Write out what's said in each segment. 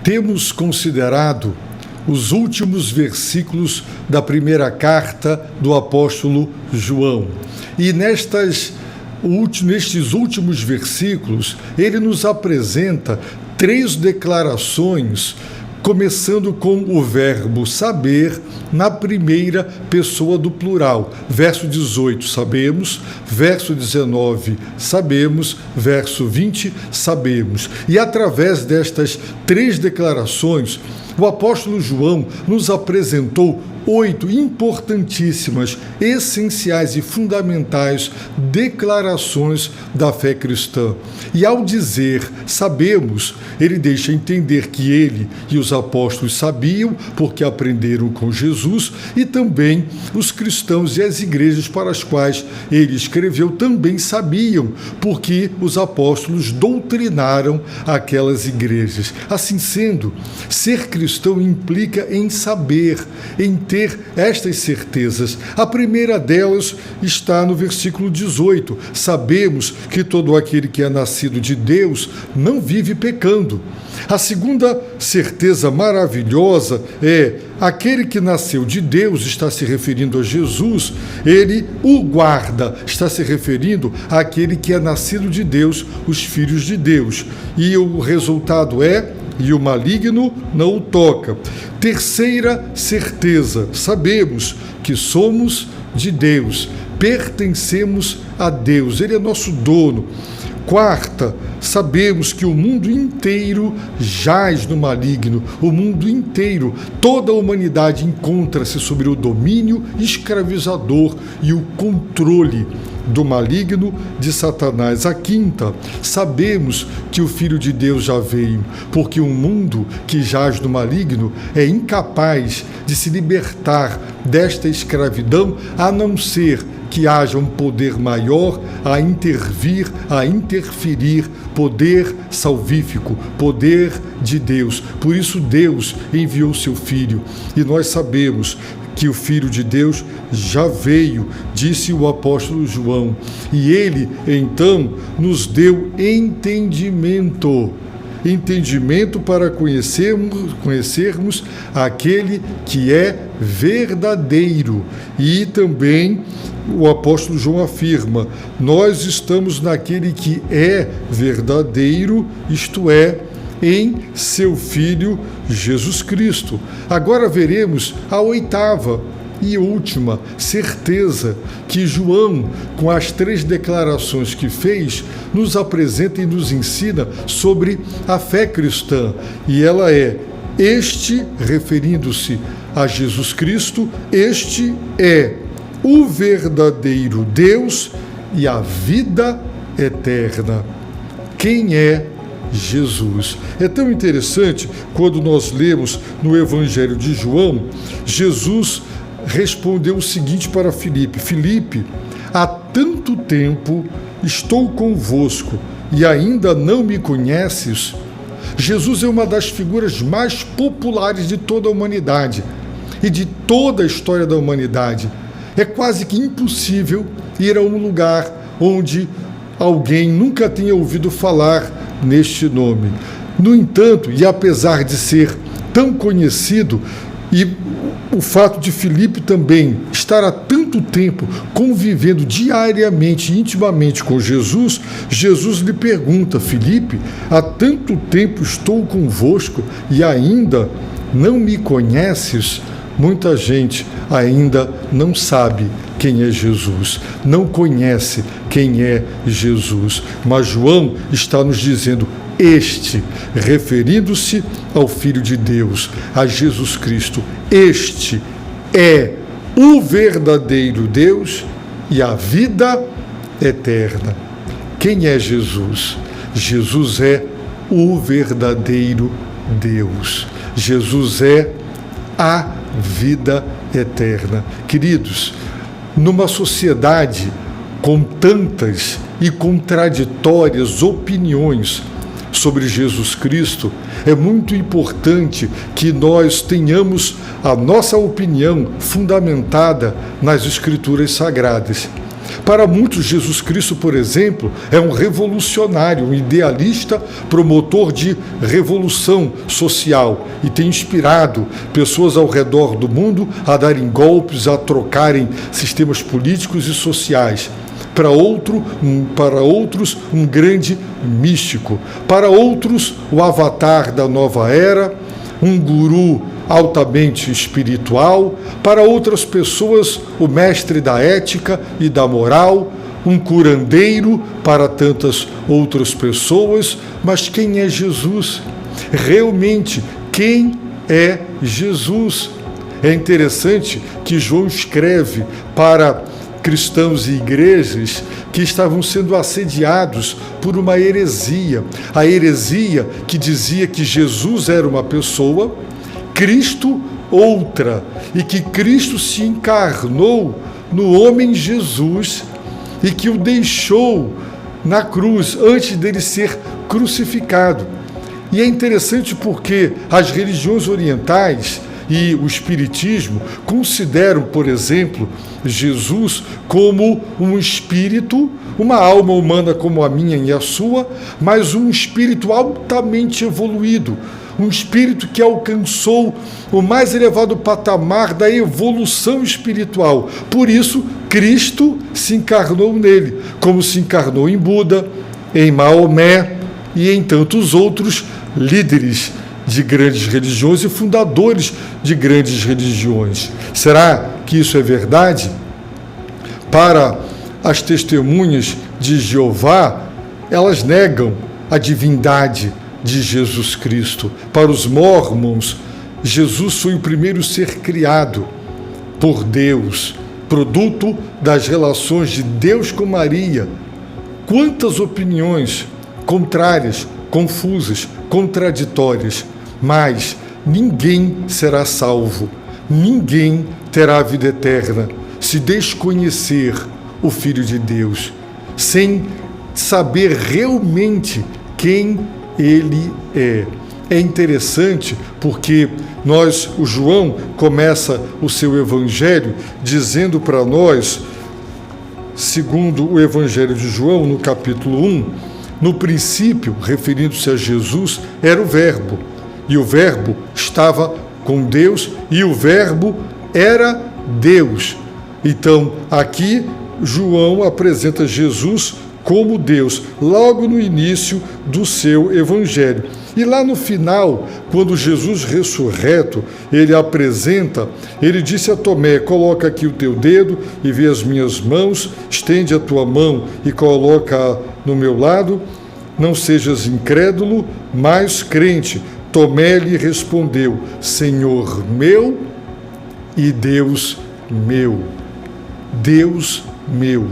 Temos considerado os últimos versículos da primeira carta do apóstolo João. E nestes últimos versículos, ele nos apresenta 3 declarações, começando com o verbo saber na primeira pessoa do plural. Verso 18, sabemos. Verso 19, sabemos. Verso 20, sabemos. E através destas 3 declarações, o apóstolo João nos apresentou 8 importantíssimas, essenciais e fundamentais declarações da fé cristã. E ao dizer sabemos, ele deixa entender que ele e os apóstolos sabiam, porque aprenderam com Jesus, e também os cristãos e as igrejas para as quais ele escreveu também sabiam, porque os apóstolos doutrinaram aquelas igrejas. Assim sendo, ser cristão implica em saber, em ter estas certezas. A primeira delas está no versículo 18. Sabemos que todo aquele que é nascido de Deus não vive pecando. A segunda certeza maravilhosa é aquele que nasceu de Deus, está se referindo a Jesus, ele o guarda, está se referindo àquele que é nascido de Deus, os filhos de Deus. E o resultado é: e o maligno não o toca. Terceira certeza, sabemos que somos de Deus, pertencemos a Deus, ele é nosso dono. Quarta, sabemos que o mundo inteiro jaz no maligno, o mundo inteiro, toda a humanidade encontra-se sobre o domínio escravizador e o controle do maligno de Satanás. A quinta, sabemos que o Filho de Deus já veio, porque um mundo que jaz no maligno é incapaz de se libertar desta escravidão, a não ser que haja um poder maior a intervir, a interferir, poder salvífico, poder de Deus. Por isso Deus enviou seu Filho, e nós sabemos que o Filho de Deus já veio, disse o apóstolo João, e ele então nos deu entendimento para conhecermos aquele que é verdadeiro. E também o apóstolo João afirma: nós estamos naquele que é verdadeiro, isto é, em seu Filho Jesus Cristo. Agora veremos a 8ª e última certeza que João, com as 3 declarações que fez, nos apresenta e nos ensina sobre a fé cristã. E ela é: este, referindo-se a Jesus Cristo, este é o verdadeiro Deus e a vida eterna. Quem é Jesus? É tão interessante quando nós lemos no Evangelho de João, Jesus respondeu o seguinte para Filipe: Filipe, há tanto tempo estou convosco e ainda não me conheces? Jesus é uma das figuras mais populares de toda a humanidade e de toda a história da humanidade. É quase que impossível ir a um lugar onde alguém nunca tenha ouvido falar neste nome. No entanto, e apesar de ser tão conhecido, e o fato de Filipe também estar há tanto tempo convivendo diariamente, intimamente com Jesus, Jesus lhe pergunta: Filipe, há tanto tempo estou convosco e ainda não me conheces? Muita gente ainda não sabe quem é Jesus, não conhece quem é Jesus. Mas João está nos dizendo: este, referindo-se ao Filho de Deus, a Jesus Cristo, este é o verdadeiro Deus e a vida eterna. Quem é Jesus? Jesus é o verdadeiro Deus. Jesus é a vida eterna. Queridos, numa sociedade com tantas e contraditórias opiniões sobre Jesus Cristo, é muito importante que nós tenhamos a nossa opinião fundamentada nas Escrituras Sagradas. Para muitos, Jesus Cristo, por exemplo, é um revolucionário, um idealista, promotor de revolução social e tem inspirado pessoas ao redor do mundo a darem golpes, a trocarem sistemas políticos e sociais. Para outros, um grande místico. Para outros, o avatar da nova era, um guru altamente espiritual. Para outras pessoas, o mestre da ética e da moral, um curandeiro para tantas outras pessoas. Mas quem é Jesus? Realmente, quem é Jesus? É interessante que João escreve para cristãos e igrejas que estavam sendo assediados por uma heresia. A heresia que dizia que Jesus era uma pessoa, Cristo outra, e que Cristo se encarnou no homem Jesus e que o deixou na cruz antes dele ser crucificado. E é interessante porque as religiões orientais e o Espiritismo consideram, por exemplo, Jesus como um espírito, uma alma humana como a minha e a sua, mas um espírito altamente evoluído, um espírito que alcançou o mais elevado patamar da evolução espiritual. Por isso, Cristo se encarnou nele, como se encarnou em Buda, em Maomé e em tantos outros líderes de grandes religiões e fundadores de grandes religiões. Será que isso é verdade? Para as testemunhas de Jeová, elas negam a divindade de Jesus Cristo. Para os mormons, Jesus foi o primeiro ser criado por Deus, produto das relações de Deus com Maria. Quantas opiniões contrárias, confusas, contraditórias, mas ninguém será salvo, ninguém terá a vida eterna se desconhecer o Filho de Deus, sem saber realmente quem ele é. É interessante porque o João começa o seu evangelho dizendo para nós, segundo o evangelho de João, no capítulo 1, no princípio, referindo-se a Jesus, era o Verbo, e o Verbo estava com Deus, e o Verbo era Deus. Então, aqui, João apresenta Jesus como Deus, logo no início do seu evangelho. E lá no final, quando Jesus ressurreto, ele disse a Tomé: coloca aqui o teu dedo e vê as minhas mãos, estende a tua mão e coloca no meu lado, não sejas incrédulo, mas crente. Tomé lhe respondeu: Senhor meu e Deus meu. Deus meu.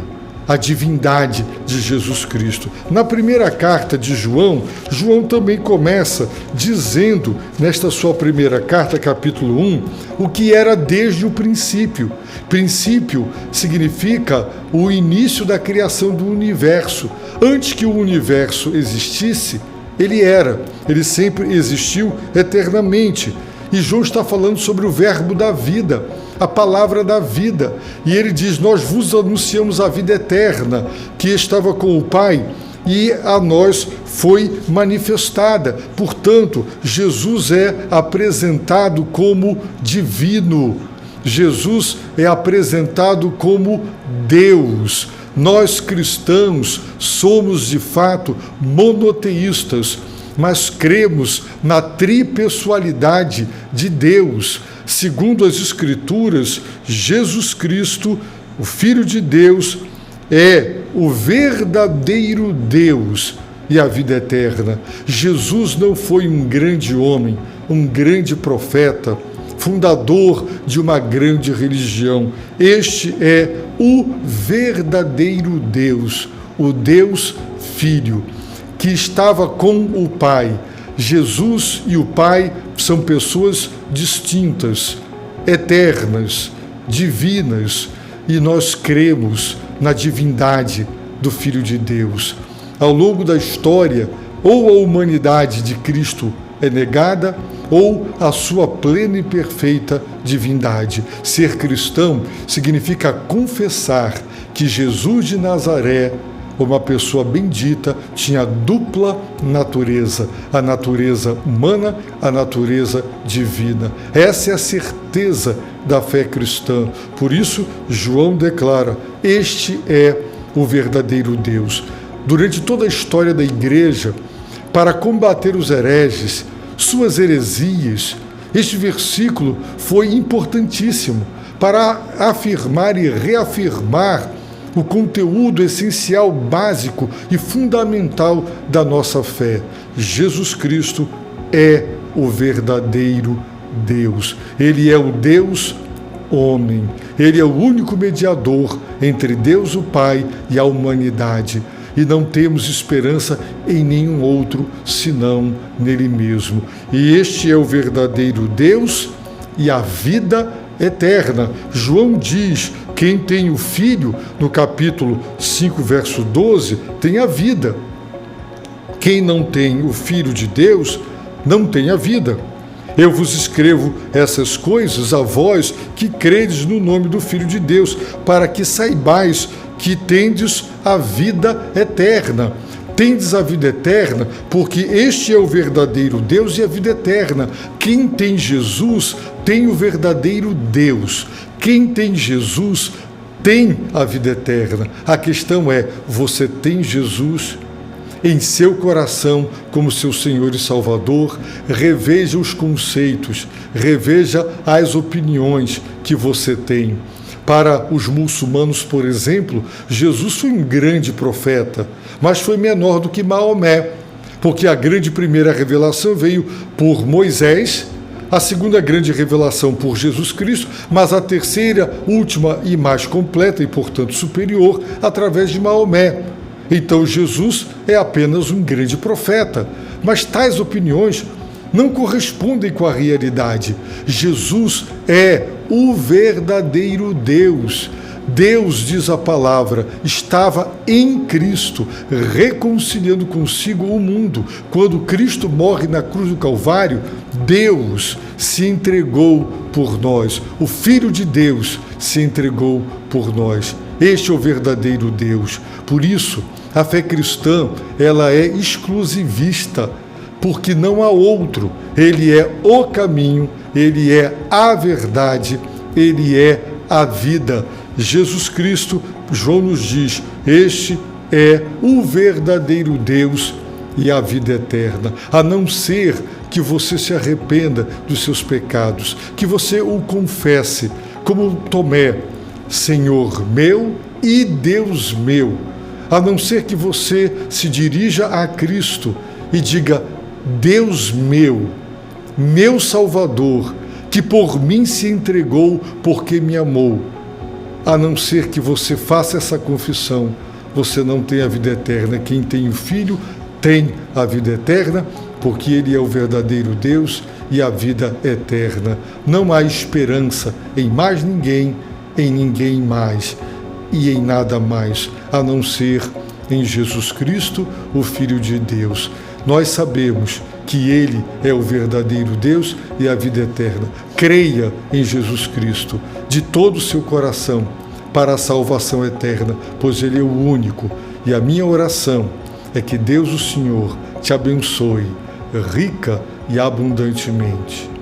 A divindade de Jesus Cristo. Na primeira carta de João, João também começa dizendo, nesta sua primeira carta, capítulo 1, o que era desde o princípio. Princípio significa o início da criação do universo. Antes que o universo existisse, ele sempre existiu eternamente. E João está falando sobre o verbo da vida, a palavra da vida. E ele diz: nós vos anunciamos a vida eterna, que estava com o Pai e a nós foi manifestada. Portanto, Jesus é apresentado como divino. Jesus é apresentado como Deus. Nós cristãos somos de fato monoteístas, mas cremos na tripessoalidade de Deus. Segundo as Escrituras, Jesus Cristo, o Filho de Deus, é o verdadeiro Deus e a vida eterna. Jesus não foi um grande homem, um grande profeta, fundador de uma grande religião. Este é o verdadeiro Deus, o Deus Filho, que estava com o Pai. Jesus e o Pai são pessoas distintas, eternas, divinas, e nós cremos na divindade do Filho de Deus. Ao longo da história, ou a humanidade de Cristo é negada, ou a sua plena e perfeita divindade. Ser cristão significa confessar que Jesus de Nazaré, uma pessoa bendita, tinha dupla natureza, a natureza humana, a natureza divina. Essa é a certeza da fé cristã. Por isso, João declara: este é o verdadeiro Deus. Durante toda a história da Igreja, para combater os hereges, suas heresias, este versículo foi importantíssimo para afirmar e reafirmar o conteúdo essencial, básico e fundamental da nossa fé. Jesus Cristo é o verdadeiro Deus. Ele é o Deus homem. Ele é o único mediador entre Deus o Pai e a humanidade. E não temos esperança em nenhum outro senão nele mesmo. E este é o verdadeiro Deus e a vida eterna. João diz: quem tem o Filho, no capítulo 5, verso 12, tem a vida. Quem não tem o Filho de Deus, não tem a vida. Eu vos escrevo essas coisas a vós que credes no nome do Filho de Deus, para que saibais que tendes a vida eterna. Tendes a vida eterna, porque este é o verdadeiro Deus e a vida eterna. Quem tem Jesus tem o verdadeiro Deus. Quem tem Jesus tem a vida eterna. A questão é: você tem Jesus em seu coração como seu Senhor e Salvador? Reveja os conceitos, reveja as opiniões que você tem. Para os muçulmanos, por exemplo, Jesus foi um grande profeta, mas foi menor do que Maomé, porque a grande primeira revelação veio por Moisés, a segunda grande revelação por Jesus Cristo, mas a terceira, última e mais completa e, portanto, superior, através de Maomé. Então, Jesus é apenas um grande profeta, mas tais opiniões não correspondem com a realidade. Jesus é o verdadeiro Deus. Deus, diz a palavra, estava em Cristo, reconciliando consigo o mundo. Quando Cristo morre na cruz do Calvário, Deus se entregou por nós. O Filho de Deus se entregou por nós. Este é o verdadeiro Deus. Por isso, a fé cristã, ela é exclusivista, porque não há outro. Ele é o caminho, ele é a verdade, ele é a vida. Jesus Cristo, João nos diz, este é o verdadeiro Deus e a vida eterna. A não ser que você se arrependa dos seus pecados, que você o confesse, como Tomé: Senhor meu e Deus meu. A não ser que você se dirija a Cristo e diga: Deus meu, meu Salvador, que por mim se entregou porque me amou. A não ser que você faça essa confissão, você não tem a vida eterna. Quem tem o Filho tem a vida eterna, porque Ele é o verdadeiro Deus e a vida eterna. Não há esperança em mais ninguém, em ninguém mais e em nada mais, a não ser em Jesus Cristo, o Filho de Deus. Nós sabemos que Ele é o verdadeiro Deus e a vida eterna. Creia em Jesus Cristo de todo o seu coração para a salvação eterna, pois Ele é o único. E a minha oração é que Deus, o Senhor, te abençoe rica e abundantemente.